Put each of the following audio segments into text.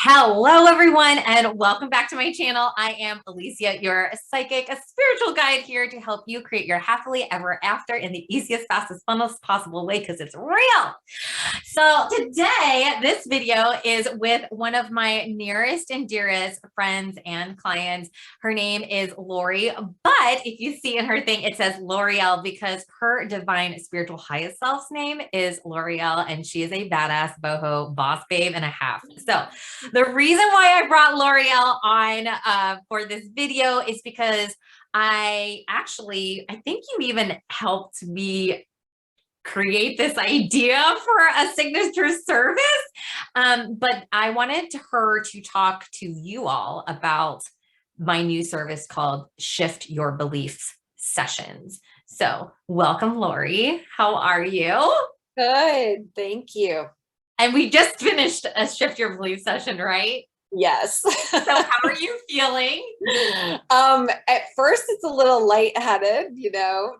Hello, everyone, and welcome back to my channel. I am Alicia, your psychic, a spiritual guide here to help you create your happily ever after in the easiest, fastest, funnest possible way because it's real. So today, this video is with one of my nearest and dearest friends and clients. Her name is Lori, but if you see in her thing, it says L'Oreal because her divine spiritual highest self's name is L'Oreal, and she is a badass boho boss babe and a half. So the reason why I brought L'Oreal on for this video is because I think you even helped me create this idea for a signature service. But I wanted her to talk to you all about my new service called Shift Your Beliefs Sessions. So welcome, Lori. How are you? Good, thank you. And we just finished a Shift Your Beliefs session, right? Yes. So how are you feeling? At first it's a little lightheaded,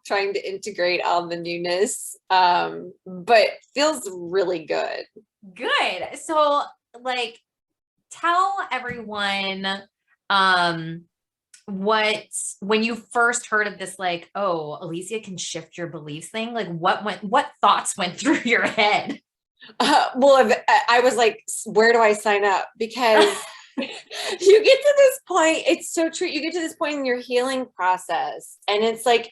trying to integrate all the newness, but feels really good. Good. So tell everyone when you first heard of this, oh, Alicia can shift your beliefs thing, what thoughts went through your head? Well, I was like, where do I sign up? Because you get to this point, it's so true. You get to this point in your healing process, and it's like,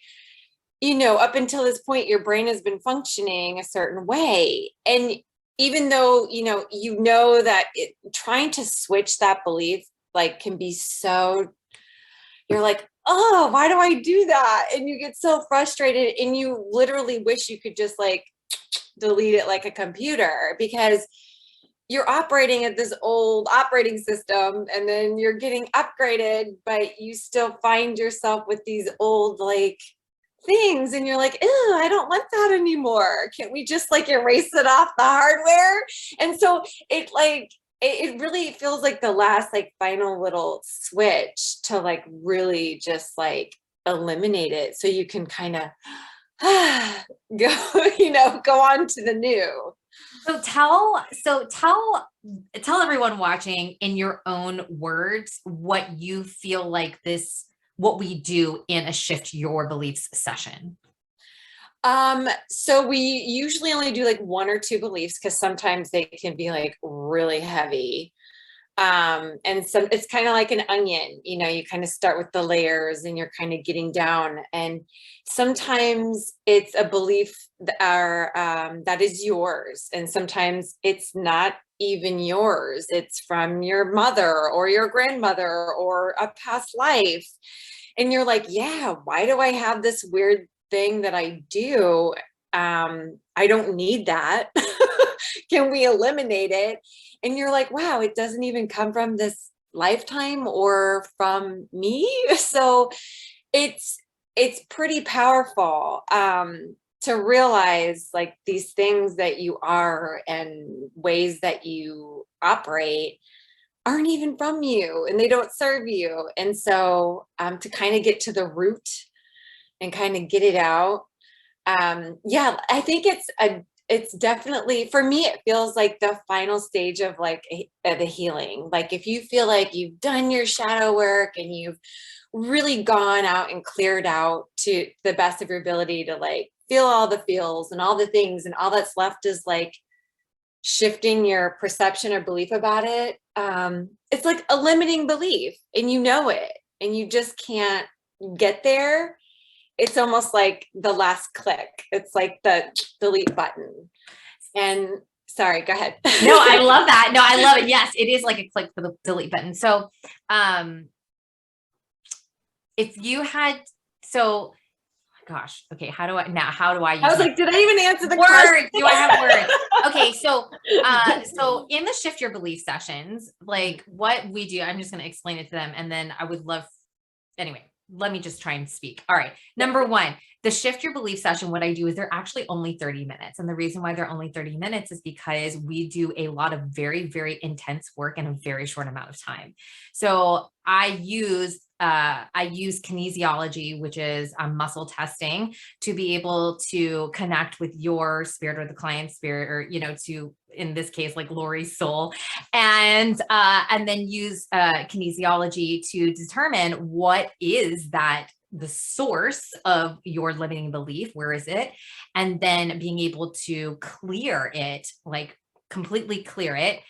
up until this point, your brain has been functioning a certain way. And even though, that trying to switch that belief, can be so, you're like, oh, why do I do that? And you get so frustrated, and you literally wish you could just delete it like a computer, because you're operating at this old operating system and then you're getting upgraded, but you still find yourself with these old things, and you're like, ew, I don't want that anymore. Can't we just erase it off the hardware? And so it really feels like the last final little switch to really just eliminate it, so you can kind of go on to the new. So tell everyone watching in your own words what you feel like what we do in a Shift Your Beliefs session. So we usually only do one or two beliefs, because sometimes they can be really heavy. And so it's kind of like an onion, you kind of start with the layers and you're kind of getting down. And sometimes it's a belief that is yours. And sometimes it's not even yours. It's from your mother or your grandmother or a past life. And you're like, yeah, why do I have this weird thing that I do? I don't need that. Can we eliminate it? And you're like, wow, it doesn't even come from this lifetime or from me. So it's pretty powerful to realize these things that you are and ways that you operate aren't even from you, and they don't serve you. And so to kind of get to the root and kind of get it out. Yeah, I think it's definitely, for me, it feels like the final stage of the healing. If you feel like you've done your shadow work and you've really gone out and cleared out to the best of your ability to feel all the feels and all the things, and all that's left is shifting your perception or belief about it. It's like a limiting belief, and you know it, and you just can't get there. It's almost like the last click. It's like the delete button. And sorry, go ahead. No, I love that. No, I love it. Yes, it is like a click for the delete button. So if you had, gosh, okay, how do I use I was like, did I even answer the words? question? Do I have words? Okay, so in the Shift Your Belief sessions, what we do, I'm just going to explain it to them, and then I would love, anyway, let me just try and speak. All right. Number one, the Shift Your Belief session, what I do is they're actually only 30 minutes. And the reason why they're only 30 minutes is because we do a lot of very, very intense work in a very short amount of time. So I use kinesiology, which is muscle testing, to be able to connect with your spirit or the client's spirit, or, in this case, like Lori's soul, and then use kinesiology to determine what is that the source of your limiting belief, where is it, and then being able to clear it, like completely clear it,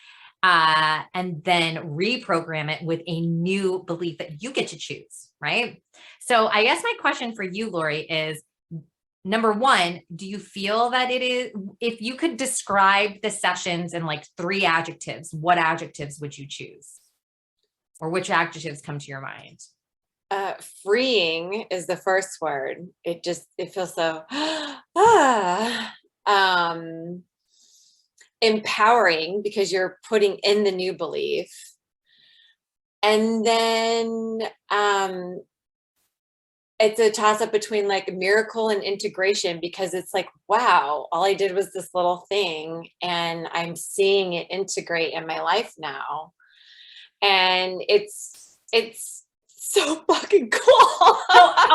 and then reprogram it with a new belief that you get to choose, right? So I guess my question for you, Lori, is number one, do you feel that it is, if you could describe the sessions in like 3 adjectives, what adjectives would you choose? Or which adjectives come to your mind? Freeing is the first word. It feels so, empowering because you're putting in the new belief. And then, it's a toss up between like miracle and integration, because it's like, wow, all I did was this little thing and I'm seeing it integrate in my life now. And it's so fucking cool.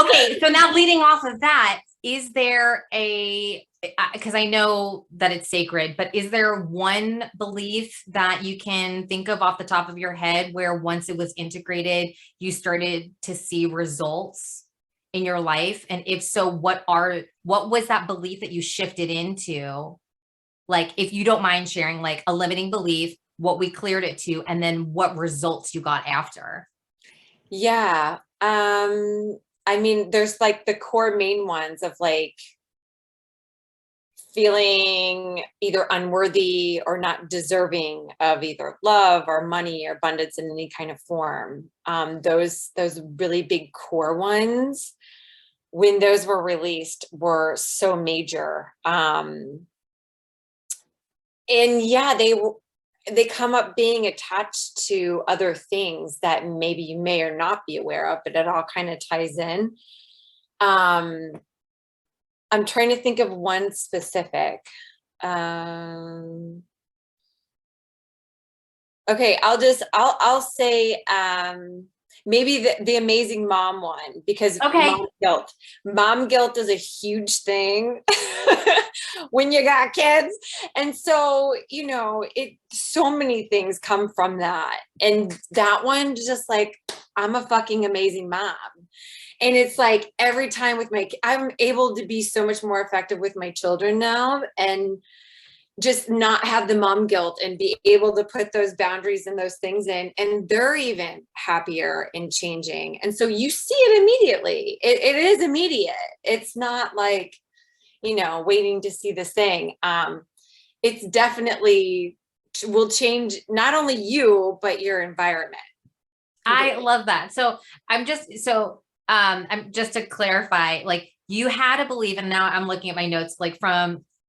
Okay. So now leading off of that, is there because I know that it's sacred, but is there one belief that you can think of off the top of your head where once it was integrated, you started to see results in your life? And if so, what was that belief that you shifted into? Like, if you don't mind sharing, like a limiting belief, what we cleared it to, and then what results you got after. Yeah. I mean, there's like the core main ones of like feeling either unworthy or not deserving of either love or money or abundance in any kind of form. Those really big core ones, when those were released, were so major. And yeah, they come up being attached to other things that maybe you may or not be aware of, but it all kind of ties in. I'm trying to think of one specific. Okay, I'll say maybe the amazing mom one, because Okay. mom guilt is a huge thing when you got kids. And so, so many things come from that. And that one, just like, I'm a fucking amazing mom. And it's like every time I'm able to be so much more effective with my children now, and just not have the mom guilt and be able to put those boundaries and those things in, and they're even happier and changing. And so you see it immediately. It is immediate. It's not like, waiting to see this thing. It's definitely will change not only you, but your environment. I love that. So I'm just to clarify, like, you had to believe, and now I'm looking at my notes, like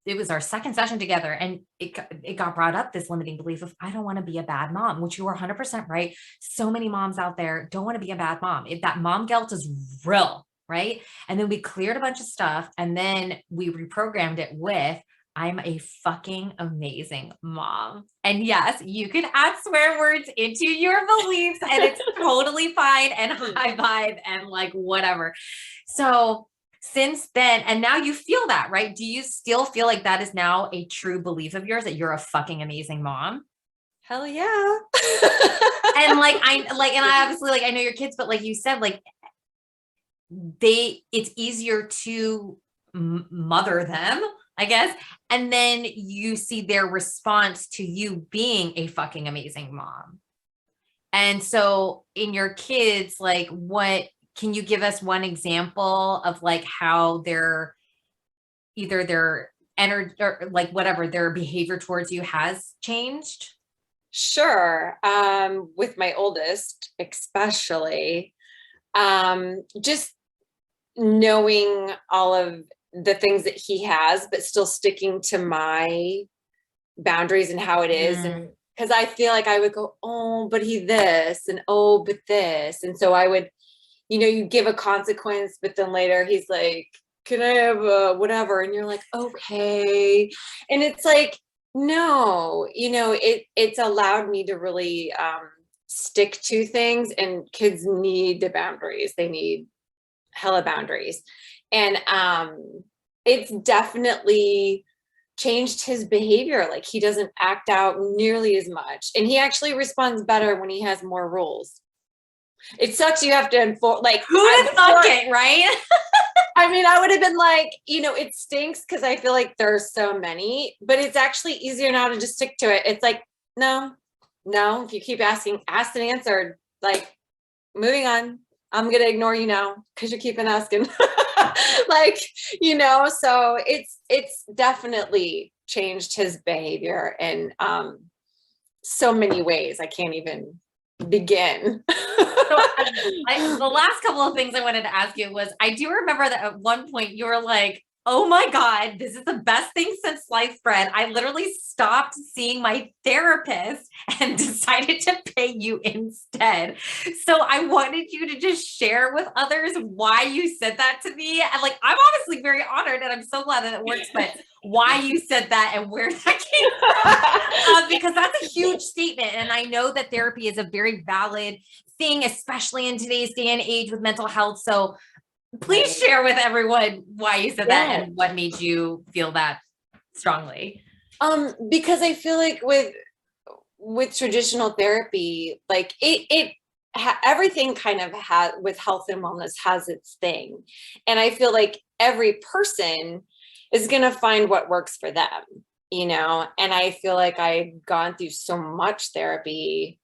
it was our second session together, and it got brought up, this limiting belief of, I don't want to be a bad mom, which you are 100% right. So many moms out there don't want to be a bad mom. If that mom guilt is real, right? And then we cleared a bunch of stuff, and then we reprogrammed it with, I'm a fucking amazing mom. And yes, you can add swear words into your beliefs and it's totally fine and high vibe and like whatever. So since then, and now you feel that, right? Do you still feel like that is now a true belief of yours, that you're a fucking amazing mom? Hell yeah. And I obviously, like, I know your kids, but like you said, like it's easier to mother them, I guess. And then you see their response to you being a fucking amazing mom. And so in your kids, like, what can you give us one example of like how their energy or like whatever their behavior towards you has changed? Sure. With my oldest, especially, just knowing all of the things that he has, but still sticking to my boundaries and how it is. And because I feel like I would go, oh, but he this, and oh, but this. And so I would, you give a consequence, but then later he's like, can I have a whatever? And you're like, okay. And it's like, no, it's allowed me to really stick to things, and kids need the boundaries. They need hella boundaries. And it's definitely changed his behavior. Like he doesn't act out nearly as much. And he actually responds better when he has more rules. It sucks. You have to enforce, like, who would have thunk it, right? I mean, I would have been like, it stinks because I feel like there's so many, but it's actually easier now to just stick to it. It's like, no, if you keep asking, asked and answered, like, moving on. I'm going to ignore you now because you're keeping asking. Like, so it's definitely changed his behavior in so many ways. I can't even begin. So the last couple of things I wanted to ask you was, I do remember that at one point you were like, oh my God, this is the best thing since sliced bread. I literally stopped seeing my therapist and decided to pay you instead. So I wanted you to just share with others why you said that to me. And like, I'm honestly very honored and I'm so glad that it works, but why you said that and where that came from, because that's a huge statement. And I know that therapy is a very valid thing, especially in today's day and age with mental health. So please share with everyone why you said that and what made you feel that strongly. Because I feel like with traditional therapy, like everything kind of has, with health and wellness, has its thing. And I feel like every person is going to find what works for them, and I feel like I've gone through so much therapy.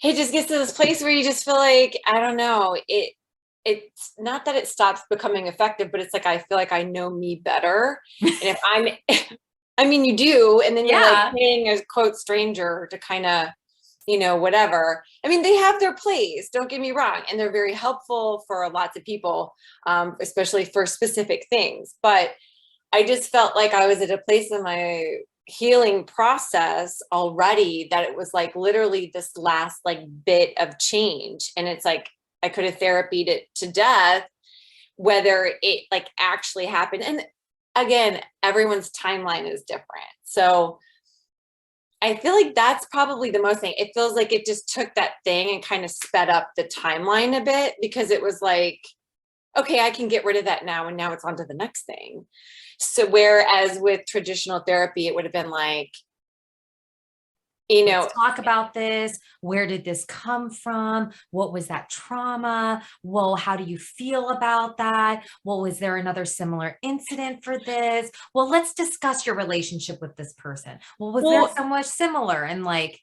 It just gets to this place where you just feel like, I don't know, it's not that it stops becoming effective, but it's like, I feel like I know me better. And if I mean, you do, and then you're like paying a quote stranger to kind of, whatever. I mean, they have their place, don't get me wrong. And they're very helpful for lots of people, especially for specific things. But I just felt like I was at a place in my healing process already that it was like literally this last like bit of change. And it's like, I could have therapied it to death, whether it like actually happened. And again, everyone's timeline is different. So I feel like that's probably the most thing. It feels like it just took that thing and kind of sped up the timeline a bit, because it was like, okay, I can get rid of that now. And now it's on to the next thing. So whereas with traditional therapy, it would have been like, let's talk about this. Where did this come from? What was that trauma? Well, how do you feel about that? Well, was there another similar incident for this? Well, let's discuss your relationship with this person. Well, was there so much similar? And like,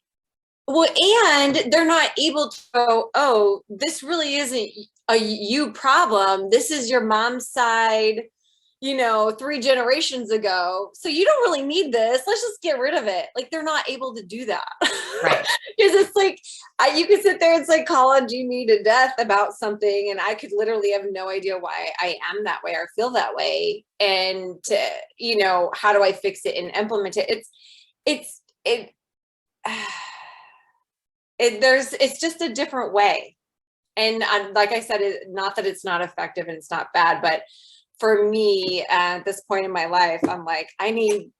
and they're not able to go, oh, this really isn't a you problem. This is your mom's side, 3 generations ago. So you don't really need this. Let's just get rid of it. Like, they're not able to do that. Right. Because it's like, you could sit there and psychology me to death about something, and I could literally have no idea why I am that way or feel that way. And, how do I fix it and implement it? It's just a different way. And like I said, not that it's not effective and it's not bad, but for me at this point in my life, I'm like, you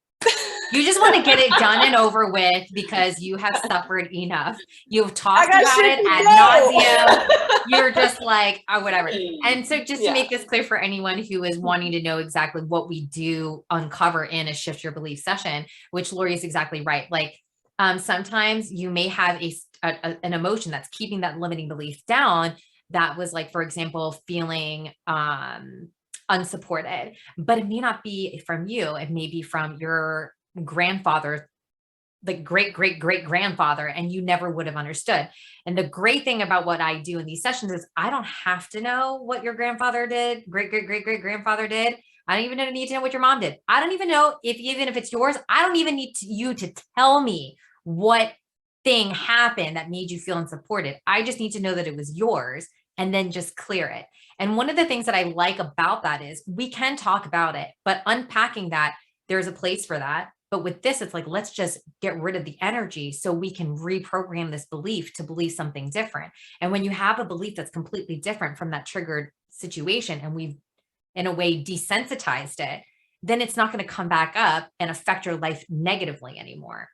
just want to get it done and over with because you have suffered enough. You've talked about it ad nauseum. You're just like, oh, whatever. And so just to make this clear for anyone who is wanting to know exactly what we do uncover in a Shift Your Belief session, which Lori is exactly right. Like, sometimes you may have an emotion that's keeping that limiting belief down. That was like, for example, feeling unsupported, but it may not be from you. It may be from your grandfather, the great grandfather, and you never would have understood. And the great thing about what I do in these sessions is I don't have to know what your grandfather did, great grandfather did. I don't even need to know what your mom did. I don't even know even if it's yours, I don't even need you to tell me what thing happened that made you feel unsupported. I just need to know that it was yours and then just clear it. And one of the things that I like about that is we can talk about it, but unpacking that, there's a place for that. But with this, it's like, let's just get rid of the energy so we can reprogram this belief to believe something different. And when you have a belief that's completely different from that triggered situation, and we've in a way desensitized it, then it's not going to come back up and affect your life negatively anymore.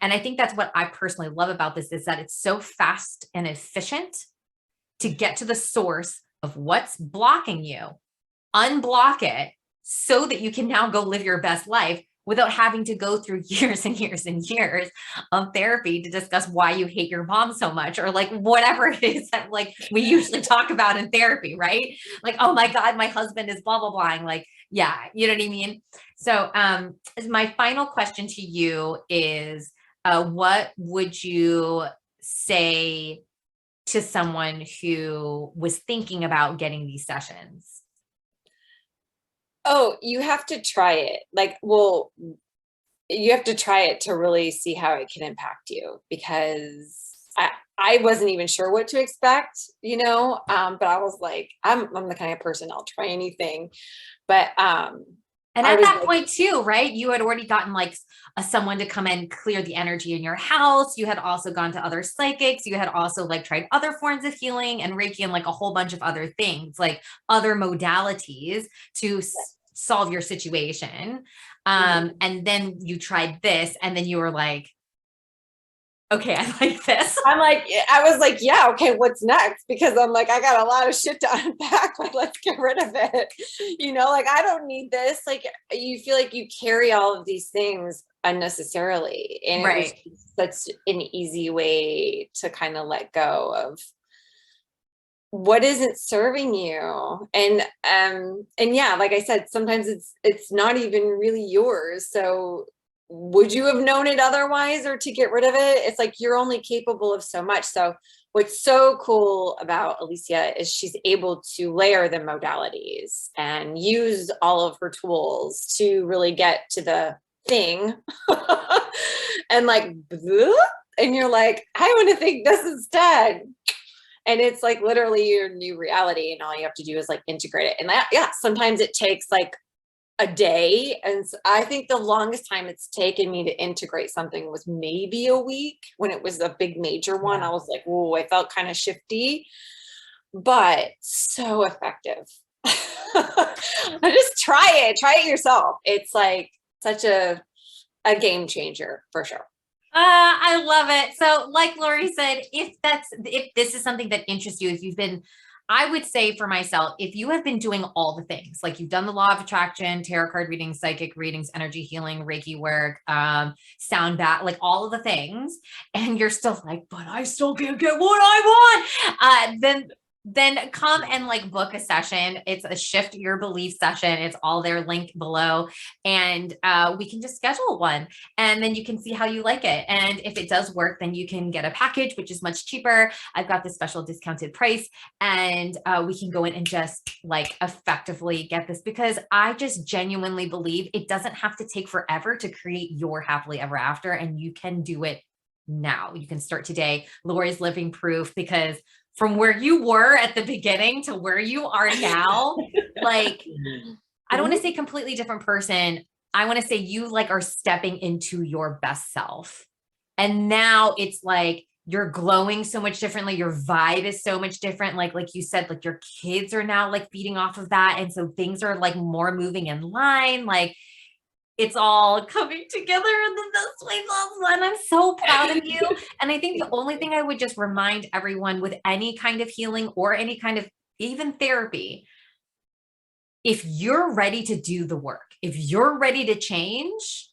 And I think that's what I personally love about this, is that it's so fast and efficient to get to the source of what's blocking you, unblock it, so that you can now go live your best life without having to go through years and years and years of therapy to discuss why you hate your mom so much, or like whatever it is that like we usually talk about in therapy, right? Like, oh my God, my husband is blah, blah, blah. Like, yeah, you know what I mean? So my final question to you is, what would you say to someone who was thinking about getting these sessions? Oh, you have to try it. Like, well, you have to try it to really see how it can impact you, because I wasn't even sure what to expect, but I was like, I'm the kind of person, I'll try anything. But And I at was that like, point too, right? You had already gotten like someone to come and clear the energy in your house. You had also gone to other psychics. You had also like tried other forms of healing and Reiki and like a whole bunch of other things, like other modalities to solve your situation. And then you tried this, and then you were like, okay, I like this. I was like, yeah, okay, what's next? Because I'm like, I got a lot of shit to unpack. Like, let's get rid of it. Like, I don't need this. Like, you feel like you carry all of these things unnecessarily. And it was such an easy way to kind of let go of what isn't serving you. And yeah, like I said, sometimes it's not even really yours. So would you have known it otherwise, or to get rid of it? It's like you're only capable of so much. So what's so cool about Alicia is she's able to layer the modalities and use all of her tools to really get to the thing. And like, and you're like, I want to think this instead. And it's like literally your new reality, and all you have to do is like integrate it. And that, yeah, sometimes it takes like a day. And I think the longest time it's taken me to integrate something was maybe a week, when it was a big major one. I was like, whoa, I felt kind of shifty, but so effective. Just try it yourself. It's like such a game changer for sure. I love it. So like Lori said, if this is something that interests you, if you've been, I would say for myself, if you have been doing all the things, like you've done the law of attraction, tarot card readings, psychic readings, energy healing, Reiki work, sound bath, like all of the things, and you're still like, but I still can't get what I want, then come and like book a session. It's a shift your belief session. It's all there, link below. And we can just schedule one, and then you can see how you like it. And if it does work, then you can get a package, which is much cheaper. I've got this special discounted price, and we can go in and just like effectively get this, because I just genuinely believe it doesn't have to take forever to create your happily ever after. And you can do it now. You can start today. Lori's living proof, because from where you were at the beginning to where you are now, like, I don't want to say completely different person. I want to say you like are stepping into your best self. And now it's like, you're glowing so much differently. Your vibe is so much different. Like you said, like your kids are now like feeding off of that. And so things are like more moving in line. Like, it's all coming together in the best way possible. And I'm so proud of you. And I think the only thing I would just remind everyone with any kind of healing or any kind of even therapy, if you're ready to do the work, if you're ready to change,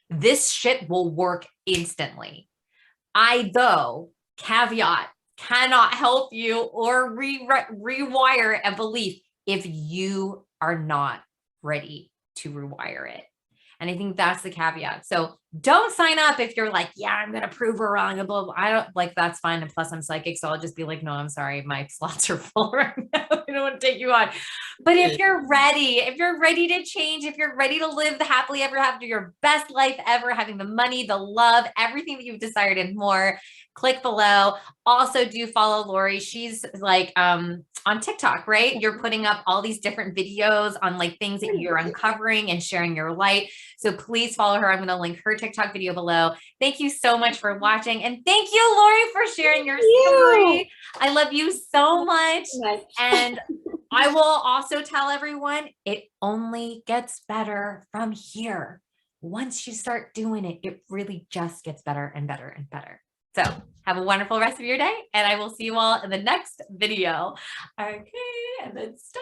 this shit will work instantly. I, though, caveat, cannot help you or rewire a belief if you are not ready to rewire it. And I think that's the caveat. So don't sign up if you're like, yeah, I'm going to prove her wrong. And blah, blah. I don't like, that's fine. And plus I'm psychic. So I'll just be like, no, I'm sorry. My slots are full right now. I don't want to take you on. But if you're ready to change, if you're ready to live the happily ever after, your best life ever, having the money, the love, everything that you've desired and more, click below. Also do follow Lori. She's like, on TikTok, right? You're putting up all these different videos on like things that you're uncovering and sharing your light. So please follow her. I'm going to link her TikTok video below. Thank you so much for watching. And thank you, Lori, for sharing your story. I love you so much. And I will also tell everyone, it only gets better from here. Once you start doing it, it really just gets better and better and better. So have a wonderful rest of your day, and I will see you all in the next video. Okay, and then stop.